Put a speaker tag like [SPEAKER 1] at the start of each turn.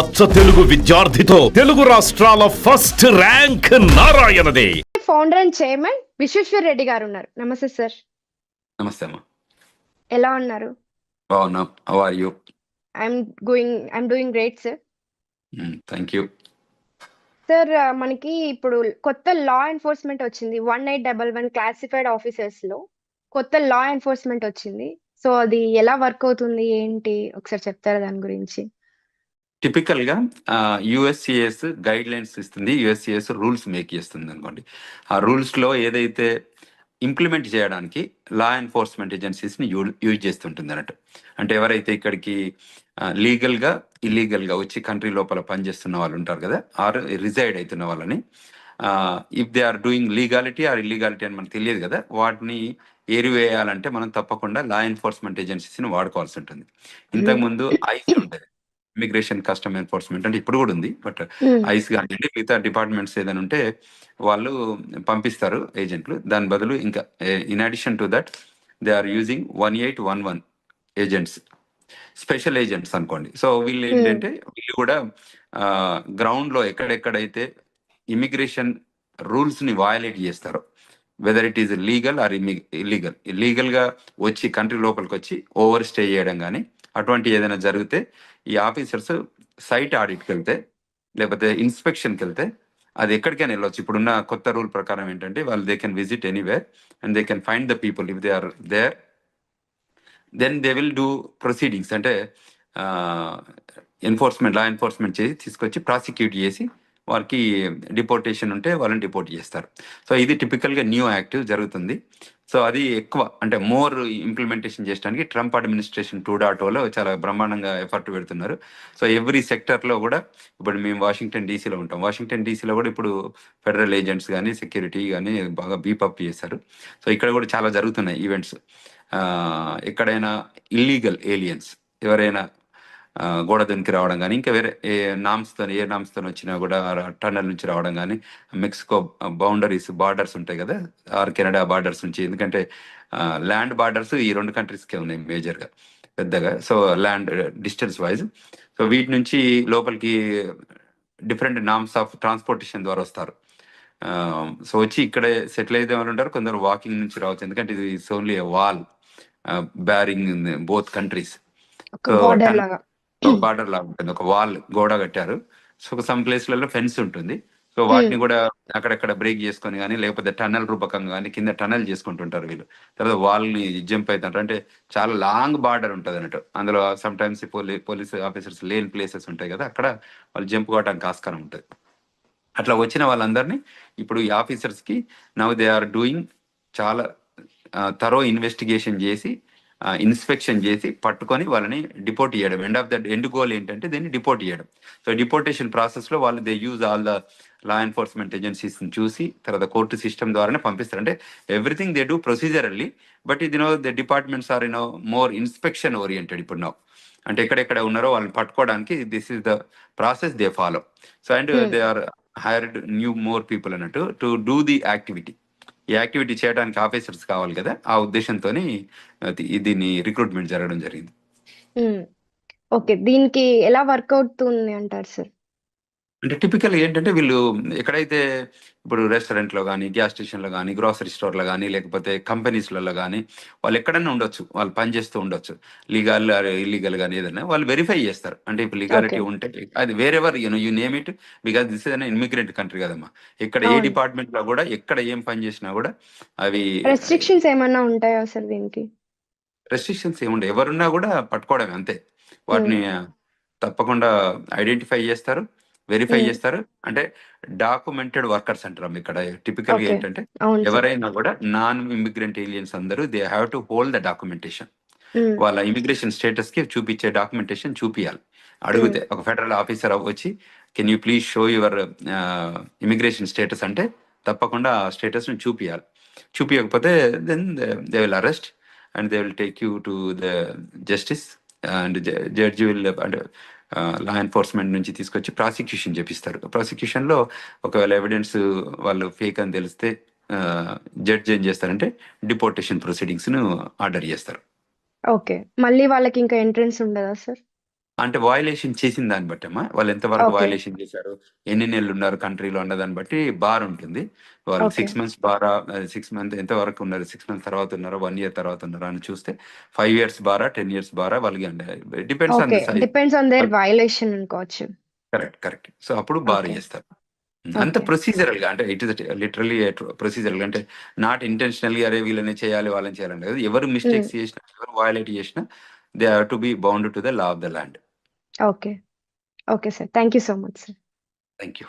[SPEAKER 1] అచ్చ తెలుగు విద్యార్థితో తెలుగు రాష్ట్రాల ఫస్ట్ ర్యాంక్ నారాయణదే.
[SPEAKER 2] Founder and chairman Vishweshwar Reddy గారు ఉన్నారు. నమస్తే సార్.
[SPEAKER 3] నమస్తే అమ్మా.
[SPEAKER 2] ఎలా ఉన్నారు?
[SPEAKER 3] బాగున్నాం. How are you?
[SPEAKER 2] I'm doing great sir.
[SPEAKER 3] Thank you.
[SPEAKER 2] Sir మనకి ఇప్పుడు కొత్త లా ఎన్ఫోర్స్మెంట్ వచ్చింది. 1811 క్లాసిఫైడ్ ఆఫీసర్స్ లో కొత్త లా ఎన్ఫోర్స్మెంట్ వచ్చింది. సో అది ఎలా వర్క్ అవుతుంది ఏంటి ఒకసారి చెప్తారా దాని గురించి?
[SPEAKER 3] టిపికల్ గా యుఎస్సిఎస్ గైడ్ లైన్స్ ఇస్తుంది, యుఎస్సిఎస్ రూల్స్ మేక్ చేస్తుంది అనుకోండి. ఆ రూల్స్ లో ఏదైతే ఇంప్లిమెంట్ చేయడానికి లా ఎన్ఫోర్స్మెంట్ ఏజెన్సీస్ ని యూజ్ చేస్తుంటుంది అన్నట్టు. అంటే ఎవరైతే ఇక్కడికి లీగల్ గా ఇల్లీగల్ గా వచ్చి కంట్రీ లోపల పనిచేస్తున్న వాళ్ళు ఉంటారు కదా, ఆర్ రిజైడ్ అవుతున్న వాళ్ళని, if they are doing legality or illegality అని మనకు తెలియదు కదా, వాటిని ఏరివేయాలంటే మనం తప్పకుండా లా ఎన్ఫోర్స్మెంట్ ఏజెన్సీస్ని వాడుకోవాల్సి ఉంటుంది. ఇంతకుముందు ఐస్ ఉంటుంది, ఇమిగ్రేషన్ కస్టమ్ ఎన్ఫోర్స్మెంట్, అంటే ఇప్పుడు కూడా ఉంది, బట్ ఐస్ కానివ్వండి మిగతా డిపార్ట్మెంట్స్ ఏదైనా ఉంటే వాళ్ళు పంపిస్తారు ఏజెంట్లు. దాని బదులు ఇంకా in addition to that they are using 1811 agents, special agents అనుకోండి. సో వీళ్ళు ఏంటంటే వీళ్ళు కూడా గ్రౌండ్ లో ఎక్కడెక్కడైతే ఇమిగ్రేషన్ రూల్స్ ని వయలేట్ చేస్తారో, whether it is legal or illegal, illegal గా వచ్చి కంట్రీ లోపలికి వచ్చి ఓవర్ స్టే చేయడం కానీ అటువంటి ఏదైనా జరిగితే ఈ ఆఫీసర్స్ సైట్ ఆడిట్కి వెళ్తే లేకపోతే ఇన్స్పెక్షన్కి వెళ్తే అది ఎక్కడికైనా వెళ్ళొచ్చు. ఇప్పుడున్న కొత్త రూల్ ప్రకారం ఏంటంటే వాళ్ళు they can visit anywhere and they can find the people if they are there, then they will do proceedings. అంటే లా ఎన్ఫోర్స్మెంట్ చేసి తీసుకొచ్చి ప్రాసిక్యూట్ చేసి వారికి డిపోర్టేషన్ ఉంటే వాళ్ళని డిపోర్ట్ చేస్తారు. సో ఇది టిపికల్గా న్యూ యాక్ట్ జరుగుతుంది. సో అది ఎక్కువ అంటే మోర్ ఇంప్లిమెంటేషన్ చేయడానికి ట్రంప్ అడ్మినిస్ట్రేషన్ 2.0లో చాలా బ్రహ్మాండంగా ఎఫర్ట్ పెడుతున్నారు. సో ఎవ్రీ సెక్టర్లో కూడా, ఇప్పుడు మేము వాషింగ్టన్ డీసీలో ఉంటాం, వాషింగ్టన్ డీసీలో కూడా ఇప్పుడు ఫెడరల్ ఏజెంట్స్ కానీ సెక్యూరిటీ కానీ బాగా బీపప్ చేశారు. సో ఇక్కడ కూడా చాలా జరుగుతున్నాయి ఈవెంట్స్. ఎక్కడైనా ఇల్లీగల్ ఏలియన్స్ ఎవరైనా గోడ దునికి రావడం కానీ, ఇంకా వేరే ఏ నామ్స్తో వచ్చినా కూడా టన్నల్ నుంచి రావడం కానీ, మెక్సికో బార్డర్స్ ఉంటాయి కదా, ఆర్ కెనడా బార్డర్స్ నుంచి, ఎందుకంటే ల్యాండ్ బార్డర్స్ ఈ రెండు కంట్రీస్కే ఉన్నాయి మేజర్గా పెద్దగా. So land distance wise, so వీటి నుంచి లోపలికి డిఫరెంట్ నామ్స్ ఆఫ్ ట్రాన్స్పోర్టేషన్ ద్వారా వస్తారు. సో వచ్చి ఇక్కడే సెటిల్ అయితే వాళ్ళు ఉంటారు, కొందరు వాకింగ్ నుంచి రావచ్చు, ఎందుకంటే ఇది it's only wall bearing both countries. Border లాగా ఉంటుంది, ఒక వాల్ గోడ కట్టారు. సో సమ్ ప్లేస్లలో ఫెన్స్ ఉంటుంది. సో వాటిని కూడా అక్కడక్కడ బ్రేక్ చేసుకొని కానీ లేకపోతే టన్నల్ రూపకంగా కానీ కింద టన్నల్ చేసుకుంటుంటారు వీళ్ళు. తర్వాత వాల్ ని జంప్ అవుతుంటారు. అంటే చాలా లాంగ్ బార్డర్ ఉంటుంది అన్నట్టు. అందులో సమ్ టైమ్స్ పోలీస్ ఆఫీసర్స్ లేని ప్లేసెస్ ఉంటాయి కదా, అక్కడ వాళ్ళు జంప్ కావడానికి ఆస్కారం ఉంటుంది. అట్లా వచ్చిన వాళ్ళందరినీ ఇప్పుడు ఈ ఆఫీసర్స్ కి నౌ దే ఆర్ డూయింగ్ చాలా థరో ఇన్వెస్టిగేషన్ చేసి ఇన్స్పెక్షన్ చేసి పట్టుకొని వాళ్ళని డిపోర్ట్ చేయడం. ఎండ్ గోల్ ఏంటంటే దీన్ని డిపోర్ట్ చేయడం. సో డిపోర్టేషన్ ప్రాసెస్ లో వాళ్ళు they use all the law enforcement agencies చూసి తర్వాత కోర్టు సిస్టమ్ ద్వారానే పంపిస్తారు. అంటే everything they do procedurally, but ఇది the departments are more inspection oriented ఇప్పుడు నో. అంటే ఎక్కడెక్కడ ఉన్నారో వాళ్ళని పట్టుకోవడానికి this is the process they follow. So and they are hired more people అన్నట్టు టు డూ ది యాక్టివిటీ. ఈ యాక్టివిటీ చేయడానికి ఆఫీసర్స్ కావాలి కదా, ఆ ఉద్దేశంతో దీన్ని రిక్రూట్మెంట్ జరగడం జరిగింది.
[SPEAKER 2] ఓకే, దీనికి ఎలా వర్క్ అవుతుంది అంటారు సార్?
[SPEAKER 3] అంటే టిపికల్ ఏంటంటే వీళ్ళు ఎక్కడైతే ఇప్పుడు రెస్టారెంట్లో కానీ, గ్యాస్ స్టేషన్లో కానీ, గ్రాసరీ స్టోర్లో కానీ, లేకపోతే కంపెనీస్లలో కానీ వాళ్ళు ఎక్కడైనా ఉండొచ్చు, వాళ్ళు పనిచేస్తూ ఉండొచ్చు, లీగల్ ఇల్లీగల్ కానీ ఏదైనా వాళ్ళు వెరిఫై చేస్తారు. అంటే ఇప్పుడు లీగాలిటీ ఉంటే అది wherever you name it, because this is an immigrant country కదమ్మా. ఇక్కడ ఏ డిపార్ట్మెంట్లో కూడా ఎక్కడ ఏం పని చేసినా కూడా అవి
[SPEAKER 2] రెస్ట్రిక్షన్స్ ఏమన్నా ఉంటాయా సార్ దీనికి?
[SPEAKER 3] రెస్ట్రిక్షన్స్ ఏముండే, ఎవరున్నా కూడా పట్టుకోవడమే అంతే. వాటిని తప్పకుండా ఐడెంటిఫై చేస్తారు, వెరిఫై చేస్తారు. అంటే డాక్యుమెంటెడ్ వర్కర్స్ అంటారు ఇక్కడ. టిపికల్ గా ఏంటంటే ఎవరైనా కూడా నాన్ ఇమిగ్రెంట్ ఏలియన్స్ అందరూ they have to hold the documentation. వాళ్ళ ఇమిగ్రేషన్ స్టేటస్ కి చూపించే డాక్యుమెంటేషన్ చూపియాలి. అడిగితే ఒక ఫెడరల్ ఆఫీసర్ వచ్చి can you please show your immigration status అంటే తప్పకుండా ఆ స్టేటస్ ని చూపియాలి. చూపించకపోతే then they will arrest and they will take you to the justice and judge will అంటే లా ఎన్ఫోర్స్మెంట్ నుంచి తీసుకొచ్చి ప్రాసిక్యూషన్ చేపిస్తారు. ప్రాసిక్యూషన్లో ఒకవేళ ఎవిడెన్స్ వాళ్ళు ఫేక్ అని తెలిస్తే జడ్జ్ ఏం చేస్తారంటే డిపోర్టేషన్ ప్రొసీడింగ్స్ను ఆర్డర్ చేస్తారు.
[SPEAKER 2] ఓకే, మళ్ళీ వాళ్ళకి ఇంకా ఎంట్రన్స్ ఉండదా సార్?
[SPEAKER 3] అంటే వయలేషన్ చేసిన దాన్ని బట్టి అమ్మా, వాళ్ళు ఎంతవరకు
[SPEAKER 2] ఓకే.
[SPEAKER 3] వయలేషన్ చేశారు, ఎన్ని నెలలు ఉన్నారు కంట్రీలో అన్న దాన్ని బట్టి బార్ ఉంటుంది. వాళ్ళు
[SPEAKER 2] ఓకే.
[SPEAKER 3] 6 మంత్స్ బారా, 6 మంత్ ఎంతవరకు ఉన్నారు, 6 మంత్స్ తర్వాత ఉన్నారా, 1 ఇయర్ తర్వాత ఉన్నారా అని చూస్తే 5 ఇయర్స్ బారా, 10 ఇయర్స్ బారా వాళ్ళకి depends on
[SPEAKER 2] okay.
[SPEAKER 3] The size.
[SPEAKER 2] Depends on their violation అనుకోవచ్చు.
[SPEAKER 3] కరెక్ట్. సో అప్పుడు బార్
[SPEAKER 2] ఓకే.
[SPEAKER 3] చేస్తారు. అంత
[SPEAKER 2] ఓకే.
[SPEAKER 3] ప్రొసీజరల్ గా, అంటే ఇట్ ఇస్ లిటరలీ ప్రొసీజరల్ గా, అంటే నాట్ ఇంటెన్షనల్లీ అరే వీళ్ళని చేయాలి వాళ్ళని చేయాలని లేదు. ఎవరు
[SPEAKER 2] హ్మ్.
[SPEAKER 3] మిస్టేక్స్ చేసినా, ఎవరు వయలేట్ చేసినా they have to be bound to the law of the land.
[SPEAKER 2] Okay. Okay sir. Thank you so much sir.
[SPEAKER 3] Thank you.